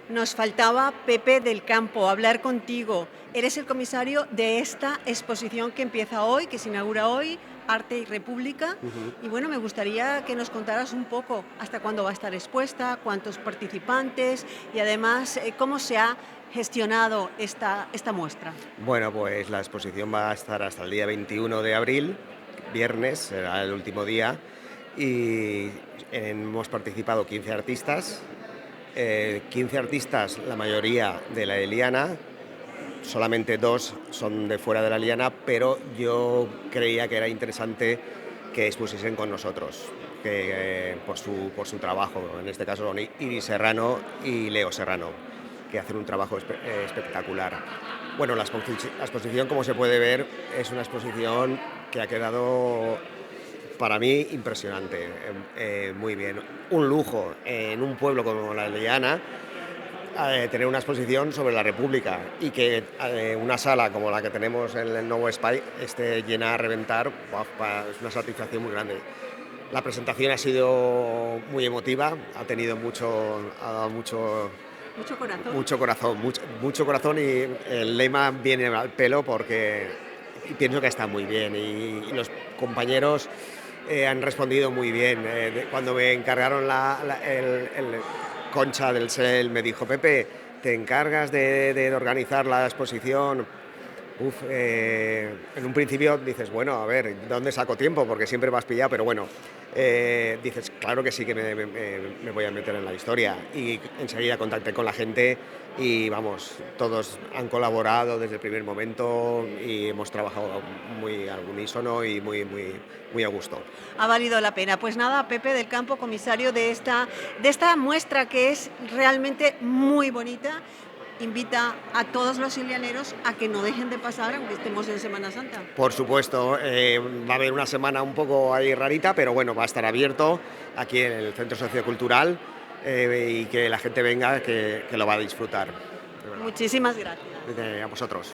Nos faltaba Pepe del Campo, hablar contigo. Eres el comisario de esta exposición que empieza hoy, que se inaugura hoy, Arte y República. Ujú. Y bueno, me gustaría que nos contaras un poco hasta cuándo va a estar expuesta, cuántos participantes y además cómo se ha gestionado esta muestra. Bueno, pues la exposición va a estar hasta el día 21 de abril, viernes, será el último día, y hemos participado 15 artistas, 15 artistas, la mayoría de la Eliana, solamente dos son de fuera de la Eliana, pero yo creía que era interesante que expusiesen con nosotros, por su trabajo, en este caso son Iris Serrano y Leo Serrano, que hacen un trabajo espectacular. Bueno, la exposición, como se puede ver, es una exposición que ha quedado para mí impresionante, muy bien. Un lujo en un pueblo como la Eliana, tener una exposición sobre la República y que una sala como la que tenemos en el Nuevo Spy esté llena a reventar, es una satisfacción muy grande. La presentación ha sido muy emotiva, ha dado Mucho corazón. mucho corazón, mucho corazón, y el lema viene al pelo porque pienso que está muy bien y los compañeros han respondido muy bien. Cuando me encargaron el Concha del SEL me dijo: Pepe, ¿te encargas de organizar la exposición? En un principio dices, bueno, a ver, ¿dónde saco tiempo? Porque siempre vas pillado, pero bueno, dices, claro que sí que me voy a meter en la historia. Y enseguida contacté con la gente y vamos, todos han colaborado desde el primer momento y hemos trabajado muy al unísono y muy a gusto. Ha valido la pena. Pues nada, Pepe del Campo, comisario de esta muestra que es realmente muy bonita, invita a todos los ilianeros a que no dejen de pasar, aunque estemos en Semana Santa. Por supuesto, va a haber una semana un poco ahí rarita, pero bueno, va a estar abierto aquí en el Centro Sociocultural, y que la gente venga, que lo va a disfrutar. De verdad. Muchísimas gracias. A vosotros.